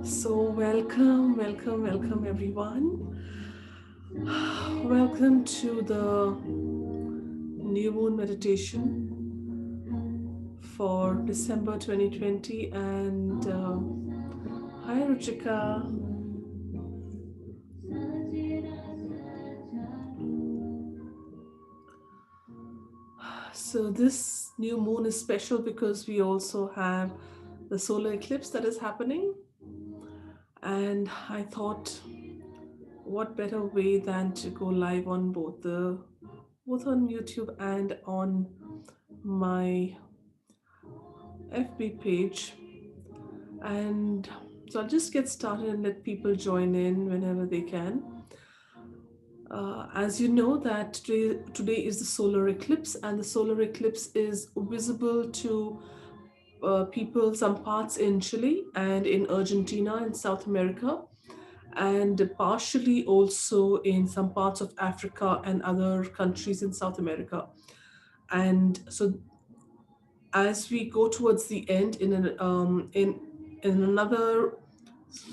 So, welcome everyone. Welcome to the new moon meditation for December 2020. And hi, Ruchika. So, this new moon is special because we also have the solar eclipse that is happening. And I thought, what better way than to go live on both on YouTube and on my FB page. And so I'll just get started and let people join in whenever they can. As you know that today is the solar eclipse, and the solar eclipse is visible to people, some parts in Chile and in Argentina in South America, and partially also in some parts of Africa and other countries in South America. And so as we go towards the end in another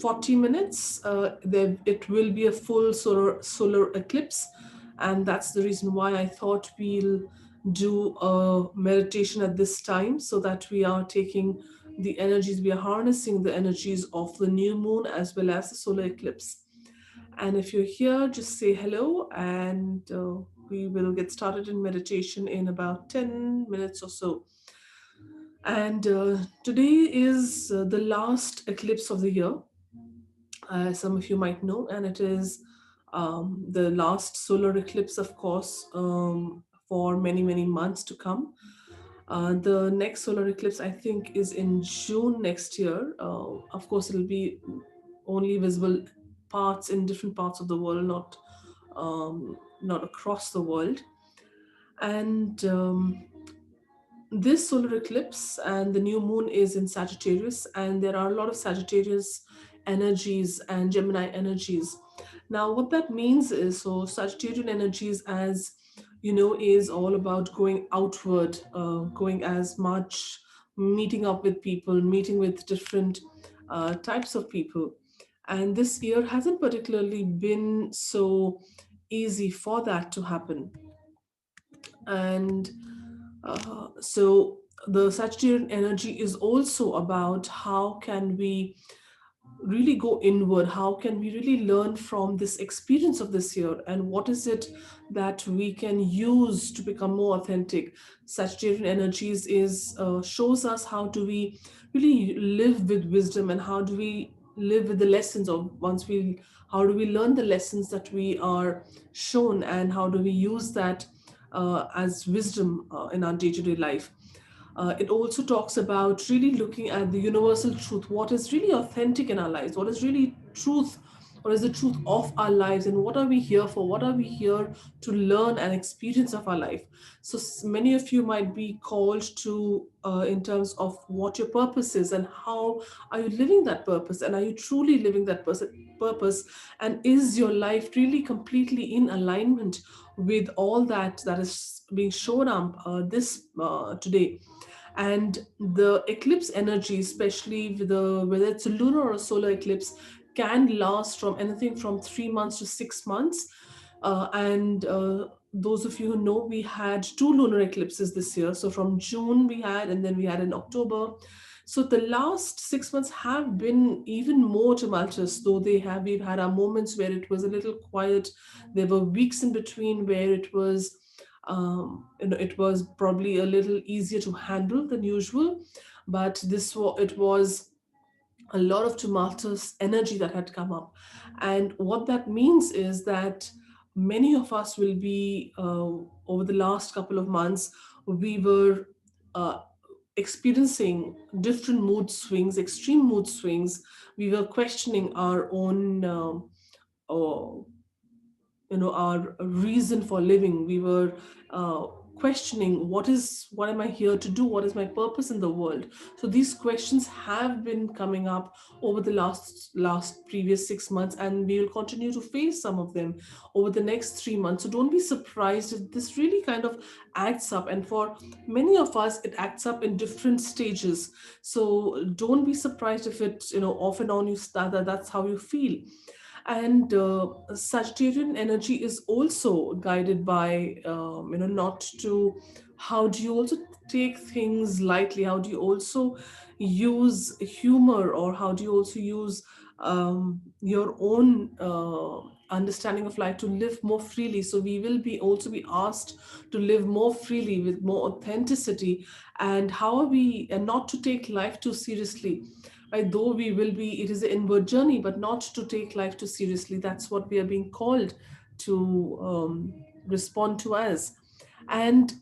40 minutes, there it will be a full solar eclipse, and that's the reason why I thought we'll do a meditation at this time, so that we are taking the energies, we are harnessing the energies of the new moon as well as the solar eclipse. And if you're here, just say hello, and we will get started in meditation in about 10 minutes or so. And today is the last eclipse of the year, as some of you might know, and it is the last solar eclipse, of course, for many, many months to come. The next solar eclipse, I think, is in June next year. Of course, it'll be only visible parts in different parts of the world, not across the world. And this solar eclipse and the new moon is in Sagittarius, and there are a lot of Sagittarius energies and Gemini energies. Now, what that means is, so Sagittarian energies, as you know, is all about going outward, going as much, meeting up with people, meeting with different types of people. And this year hasn't particularly been so easy for that to happen. And so the Sagittarian energy is also about how can we really go inward, how can we really learn from this experience of this year, and what is it that we can use to become more authentic. Sagittarian energies is shows us how do we really live with wisdom, and how do we live with the lessons of once we how do we learn the lessons that we are shown, and how do we use that as wisdom in our day-to-day life. It also talks about really looking at the universal truth, what is really authentic in our lives, what is really truth, what is the truth of our lives, and what are we here for, what are we here to learn and experience of our life. So many of you might be called to, in terms of what your purpose is, and how are you living that purpose, and are you truly living that purpose, and is your life really completely in alignment with all that is being shown up this today. And the eclipse energy, especially with whether it's a lunar or a solar eclipse, can last from anything from 3 months to 6 months. And those of you who know, we had two lunar eclipses this year. So from June we had, and then we had in October. So the last 6 months have been even more tumultuous, though we've had our moments where it was a little quiet. There were weeks in between where it was probably a little easier to handle than usual, but it was a lot of tumultuous energy that had come up. And what that means is that many of us will be, over the last couple of months, we were uh, experiencing different mood swings, extreme mood swings. We were questioning our own uh, our reason for living. We were questioning what am I here to do, what is my purpose in the world. So these questions have been coming up over the last previous 6 months, and we will continue to face some of them over the next 3 months. So don't be surprised if this really kind of adds up, and for many of us it acts up in different stages. So don't be surprised if it, off and on you start that's how you feel. And Sagittarian energy is also guided by, not to, how do you also take things lightly, how do you also use humor, or how do you also use your own understanding of life to live more freely. So we will be also be asked to live more freely with more authenticity, and how are we, and not to take life too seriously, right? Though we will be, it is an inward journey, but not to take life too seriously. That's what we are being called to respond to as. And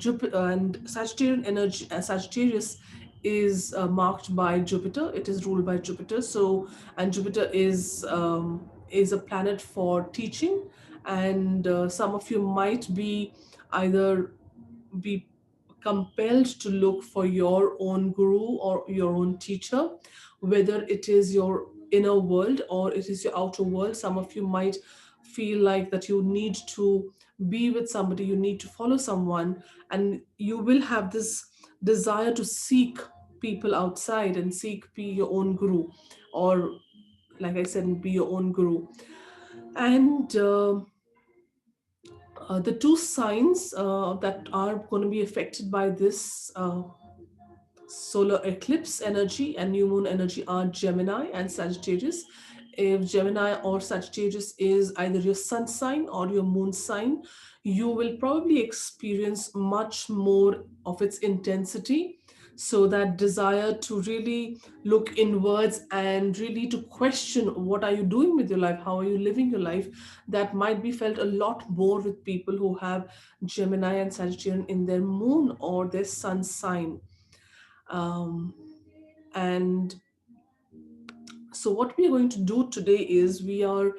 Jupiter and Sagittarian energy, Sagittarius is marked by Jupiter. It is ruled by Jupiter. So, and Jupiter is a planet for teaching, and some of you might be either be compelled to look for your own guru or your own teacher, whether it is your inner world or it is your outer world. Some of you might feel like that you need to be with somebody, you need to follow someone, and you will have this desire to seek people outside and seek, be your own guru, or like I said, be your own guru. And the two signs that are going to be affected by this solar eclipse energy and new moon energy are Gemini and Sagittarius. If Gemini or Sagittarius is either your sun sign or your moon sign, you will probably experience much more of its intensity. So that desire to really look inwards and really to question what are you doing with your life, how are you living your life, that might be felt a lot more with people who have Gemini and Sagittarian in their moon or their sun sign. um, and so what we are going to do today is we are,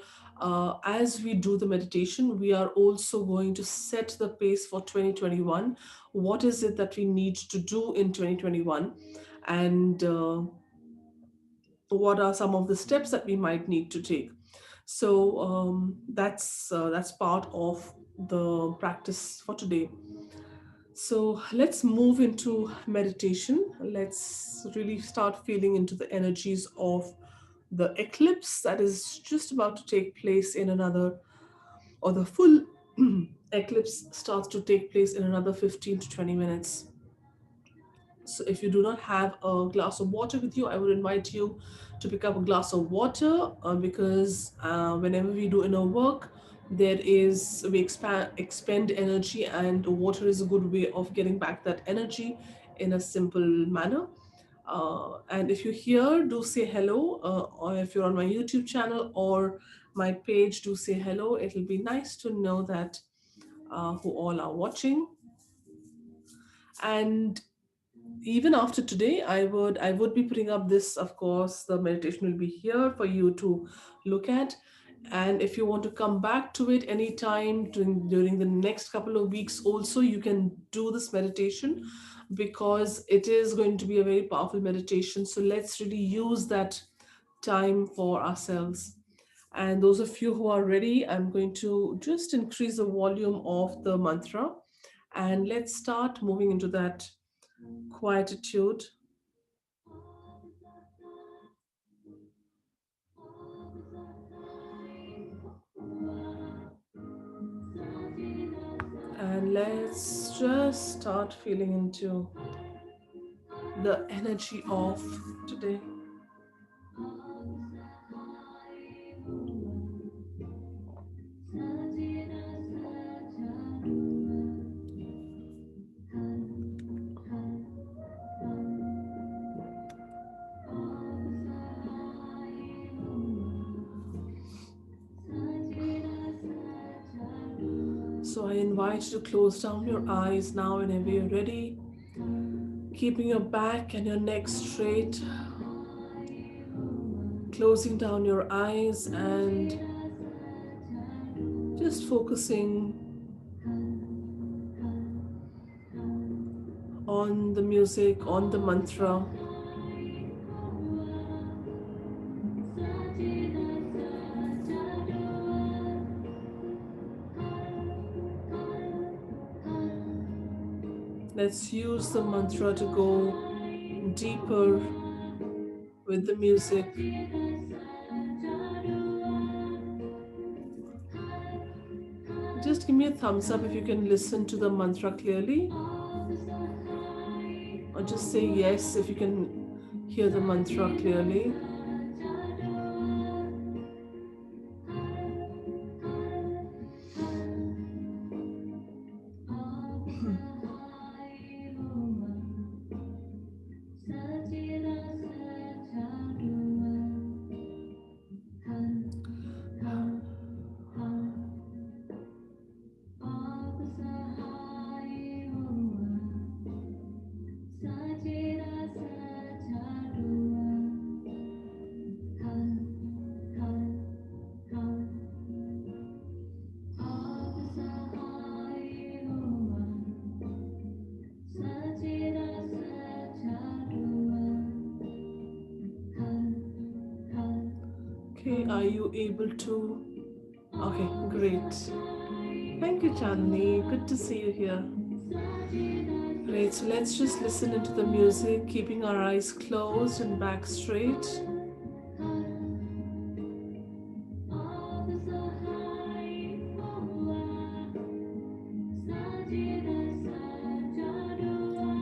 as we do the meditation, we are also going to set the pace for 2021. What is it that we need to do in 2021, and what are some of the steps that we might need to take. So that's part of the practice for today. So let's move into meditation. Let's really start feeling into the energies of the eclipse that is just about to take place in another, or the full eclipse starts to take place in another 15 to 20 minutes. So if you do not have a glass of water with you, I would invite you to pick up a glass of water, because whenever we do inner work, there is, we expend energy, and water is a good way of getting back that energy in a simple manner. And if you're here, do say hello, or if you're on my YouTube channel or my page, do say hello. It'll be nice to know that who all are watching. And even after today, I would be putting up this, of course the meditation will be here for you to look at. And if you want to come back to it anytime during the next couple of weeks also, you can do this meditation, because it is going to be a very powerful meditation. So let's really use that time for ourselves. And those of you who are ready, I'm going to just increase the volume of the mantra, and let's start moving into that quietude. And let's just start feeling into the energy of today. So I invite you to close down your eyes now whenever you're ready, keeping your back and your neck straight, closing down your eyes and just focusing on the music, on the mantra. Let's use the mantra to go deeper with the music. Just give me a thumbs up if you can listen to the mantra clearly, or just say yes if you can hear the mantra clearly. Okay, are you able to? Okay, great. Thank you, Chandni. Good to see you here. Great, so let's just listen into the music, keeping our eyes closed and back straight.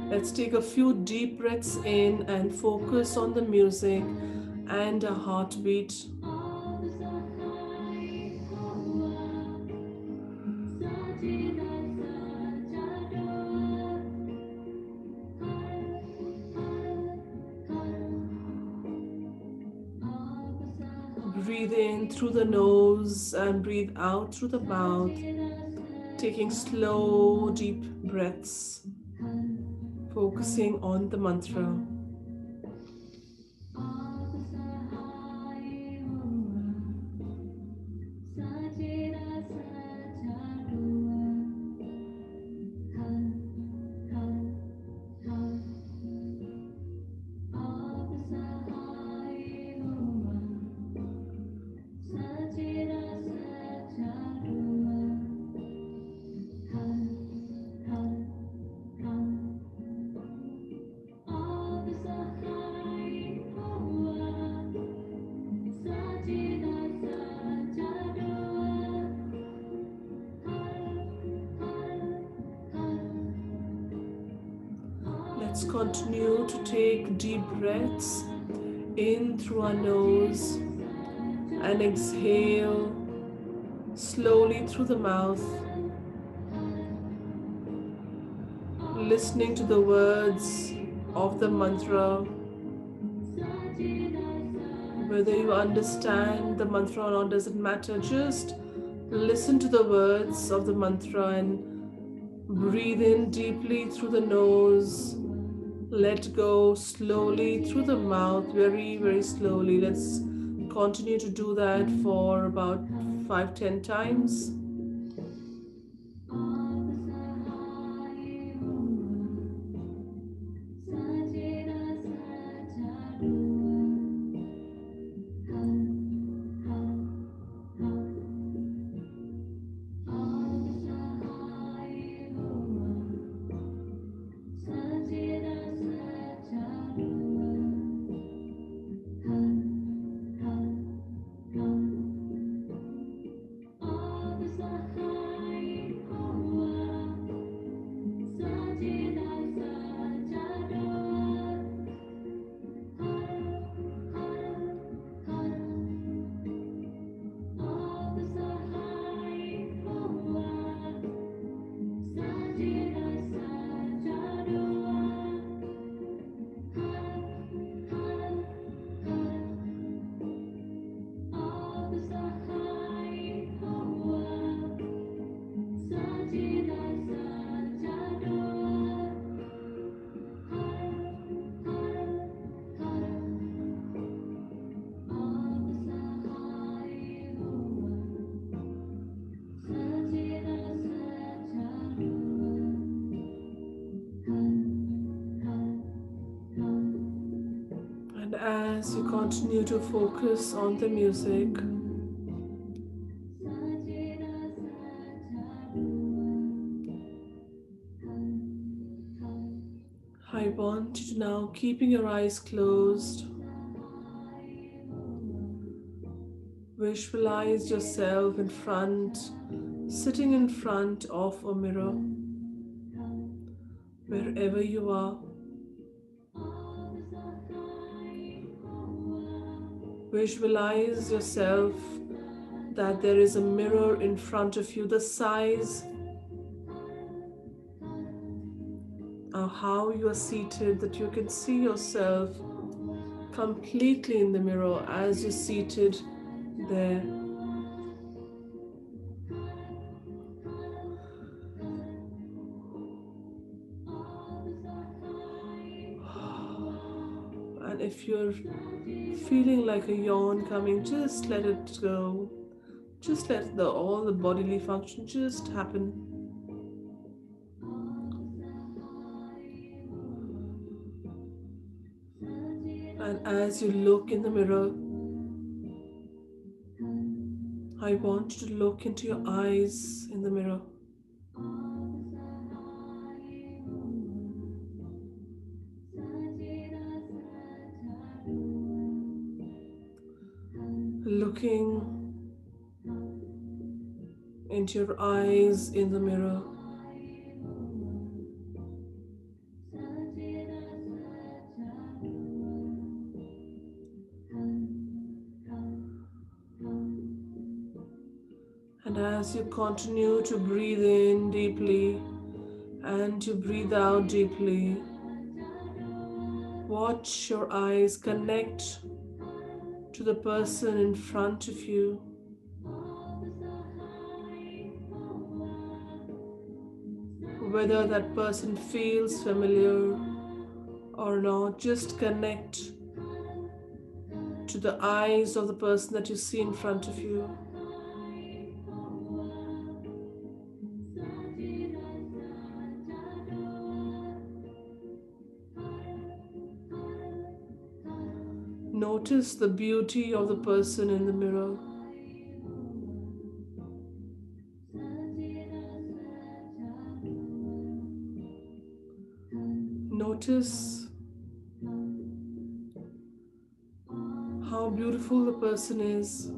Let's take a few deep breaths in and focus on the music and a heartbeat. Breathe in through the nose and breathe out through the mouth, taking slow, deep breaths, focusing on the mantra. Let's continue to take deep breaths in through our nose and exhale slowly through the mouth, listening to the words of the mantra. Whether you understand the mantra or not doesn't matter, just listen to the words of the mantra and breathe in deeply through the nose. Let go slowly through the mouth, very, very slowly. Let's continue to do that for about 5-10 times. And as you continue to focus on the music, I want you to now, keeping your eyes closed, visualize yourself in front, sitting in front of a mirror, wherever you are. Visualize yourself that there is a mirror in front of you, the size of how you are seated, that you can see yourself completely in the mirror as you're seated there. And if you're feeling like a yawn coming, just let it go. Just let all the bodily function just happen. And as you look in the mirror, I want you to look into your eyes in the mirror. Looking into your eyes in the mirror. And as you continue to breathe in deeply and to breathe out deeply, watch your eyes connect to the person in front of you. Whether that person feels familiar or not, just connect to the eyes of the person that you see in front of you. Notice the beauty of the person in the mirror. Notice how beautiful the person is.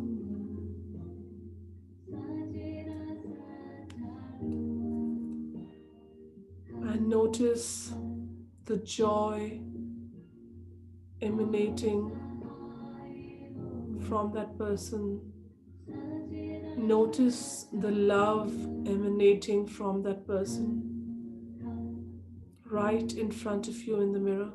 And notice the joy emanating from that person. Notice the love emanating from that person right in front of you in the mirror.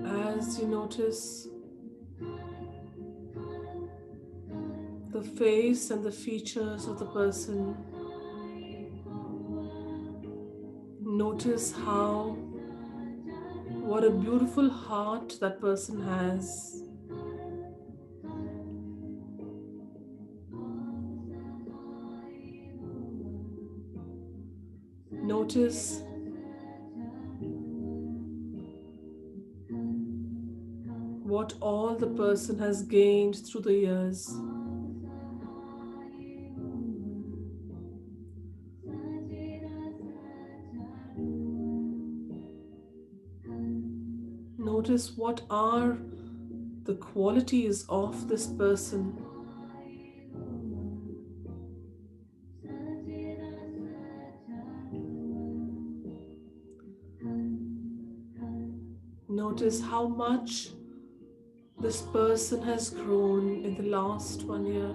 As you notice the face and the features of the person, notice what a beautiful heart that person has. Notice what all the person has gained through the years. Notice what are the qualities of this person. Notice how much this person has grown in the last 1 year.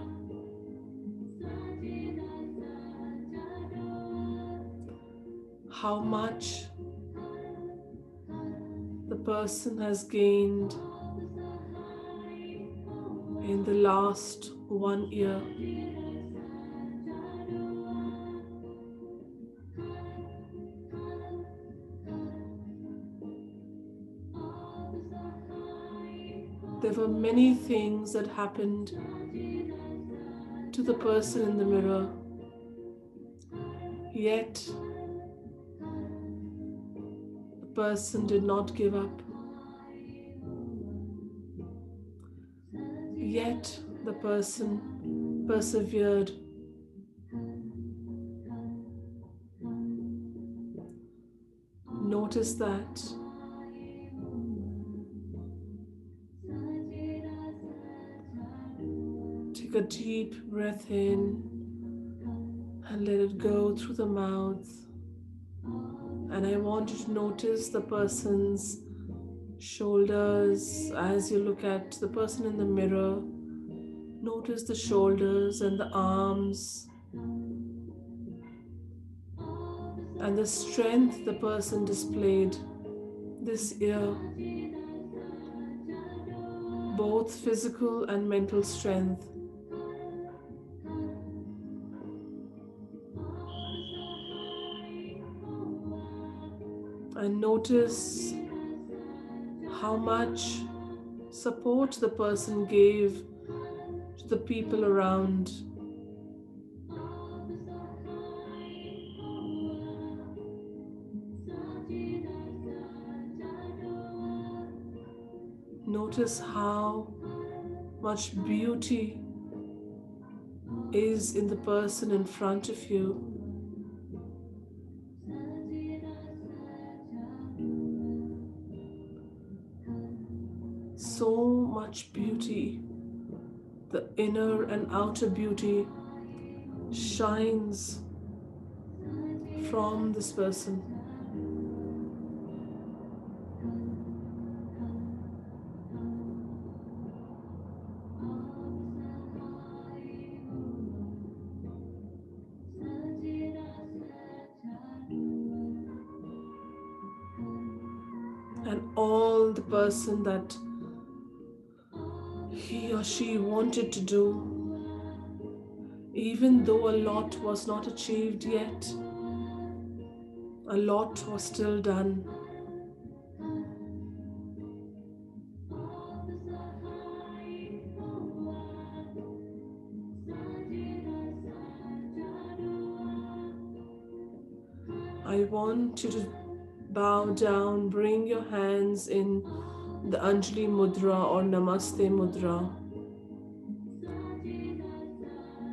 How much the person has gained in the last 1 year. There were many things that happened to the person in the mirror, yet the person did not give up. Yet the person persevered. Notice that. Take a deep breath in and let it go through the mouth. And I want you to notice the person's shoulders as you look at the person in the mirror. Notice the shoulders and the arms and the strength the person displayed this year, both physical and mental strength. And notice how much support the person gave to the people around. Notice how much beauty is in the person in front of you. So much beauty. The inner and outer beauty shines from this person. And all the person that he or she wanted to do, even though a lot was not achieved yet, a lot was still done. I want you to bow down, bring your hands in the Anjali Mudra or Namaste Mudra,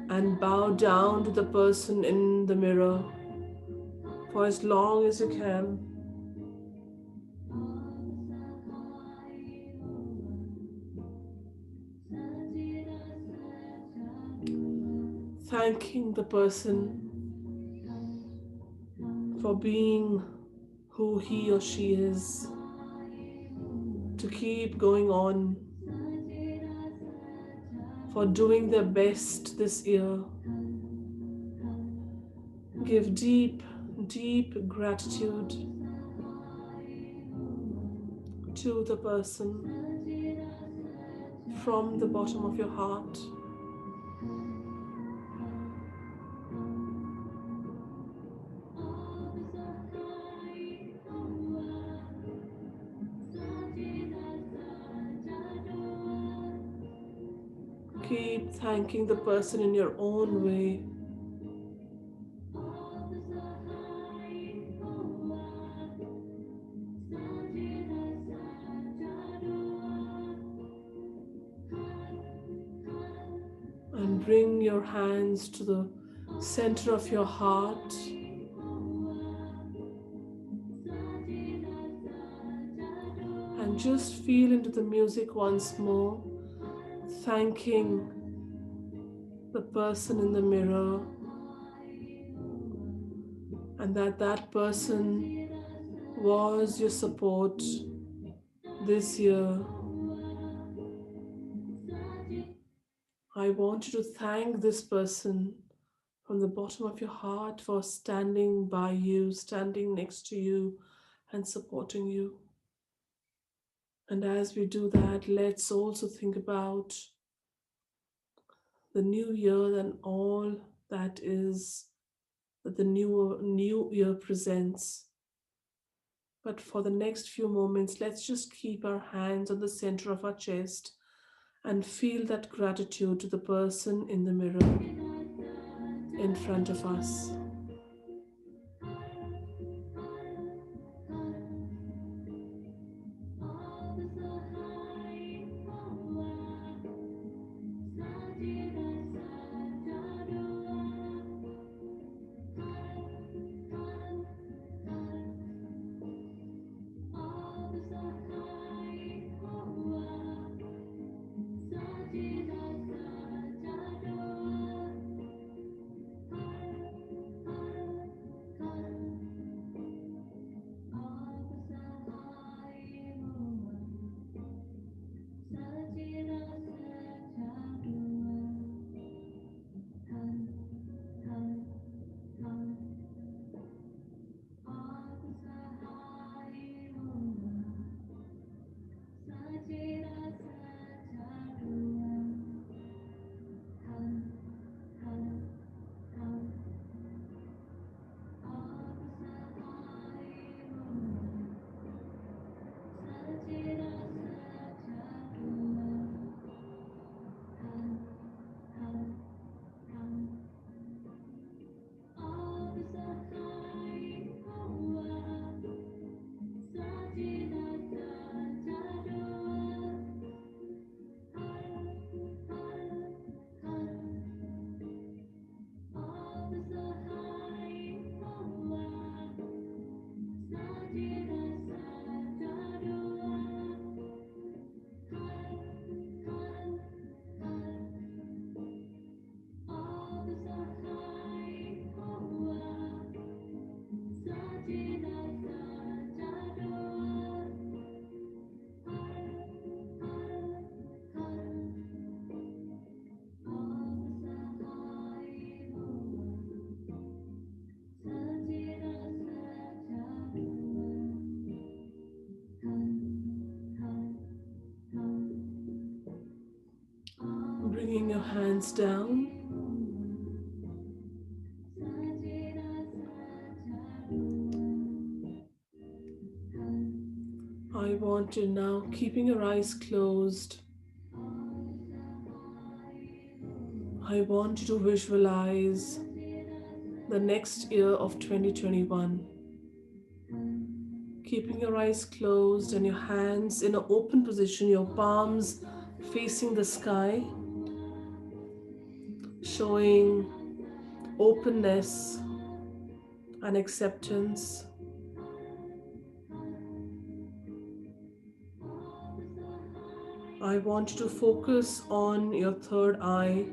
and bow down to the person in the mirror for as long as you can. Thanking the person for being who he or she is, to keep going on, for doing their best this year. Give deep, deep gratitude to the person from the bottom of your heart. Keep thanking the person in your own way. And bring your hands to the center of your heart. And just feel into the music once more, thanking the person in the mirror, and that person was your support this year. I want you to thank this person from the bottom of your heart for standing by you, standing next to you, and supporting you. And as we do that, let's also think about the new year and all that is that the new year presents. But for the next few moments, let's just keep our hands on the center of our chest and feel that gratitude to the person in the mirror in front of us. Bringing your hands down, I want you now, keeping your eyes closed, I want you to visualize the next year of 2021. Keeping your eyes closed and your hands in an open position, your palms facing the sky, showing openness and acceptance. I want you to focus on your third eye,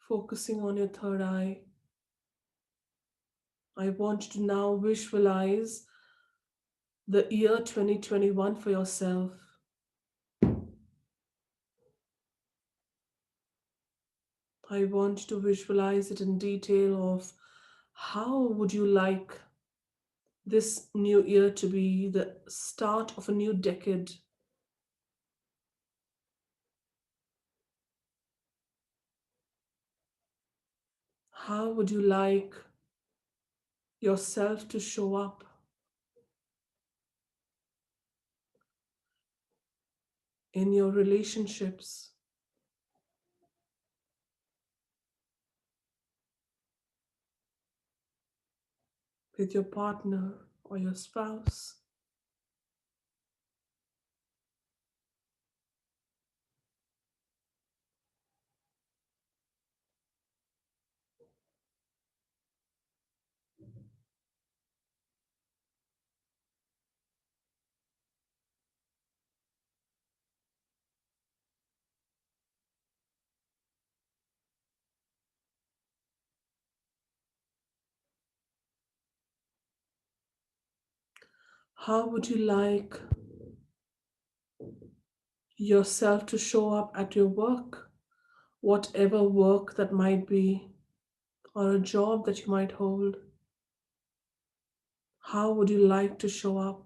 focusing on your third eye. I want you to now visualize the year 2021 for yourself. I want you to visualize it in detail of how would you like this new year to be the start of a new decade. How would you like yourself to show up in your relationships, with your partner or your spouse? How would you like yourself to show up at your work, whatever work that might be, or a job that you might hold? How would you like to show up?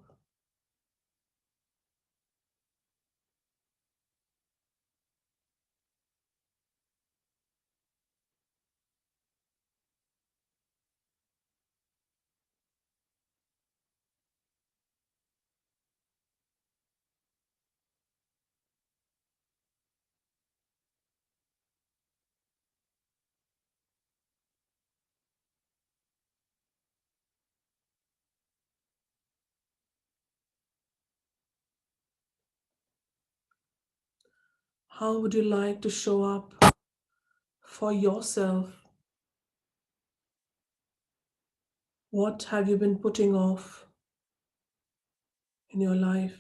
How would you like to show up for yourself? What have you been putting off in your life?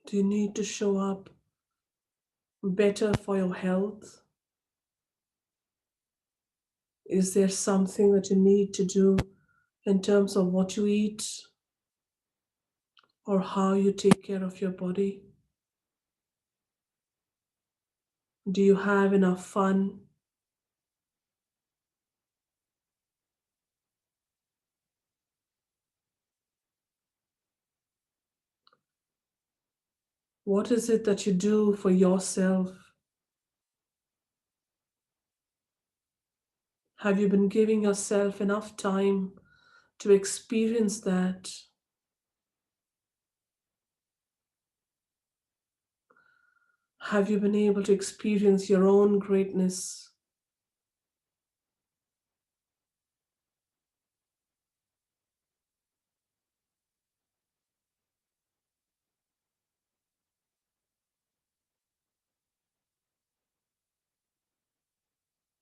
Do you need to show up better for your health? Is there something that you need to do in terms of what you eat or how you take care of your body? Do you have enough fun? What is it that you do for yourself? Have you been giving yourself enough time to experience that? Have you been able to experience your own greatness?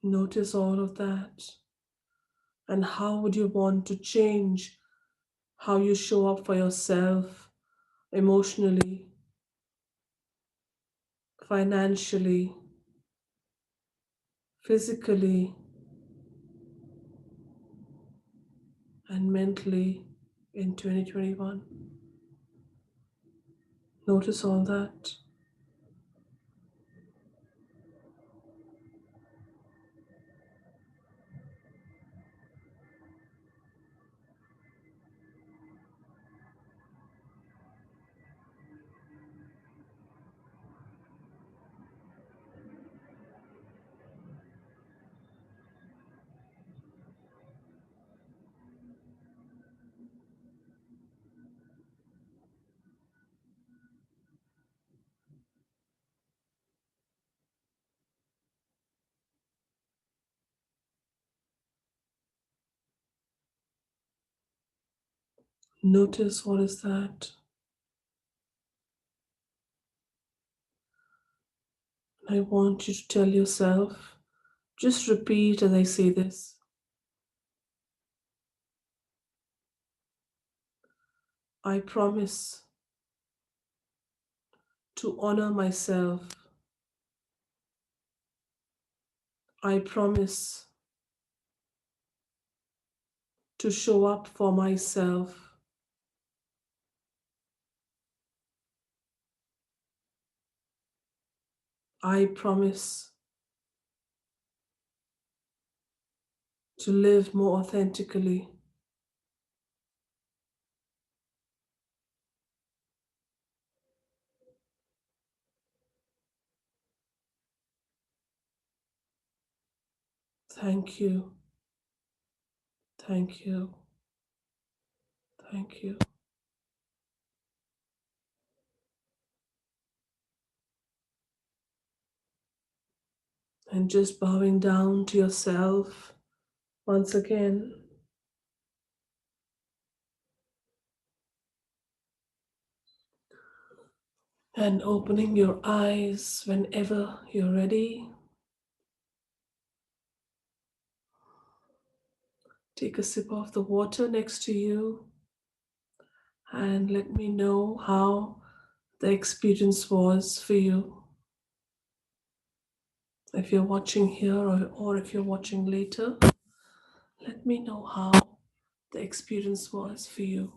Notice all of that. And how would you want to change how you show up for yourself emotionally, financially, physically, and mentally in 2021? Notice all that. Notice what is that. I want you to tell yourself, just repeat as I say this: I promise to honor myself. I promise to show up for myself. I promise to live more authentically. Thank you. Thank you. Thank you. And just bowing down to yourself once again and opening your eyes whenever you're ready. Take a sip of the water next to you and let me know how the experience was for you. If you're watching here or if you're watching later, let me know how the experience was for you.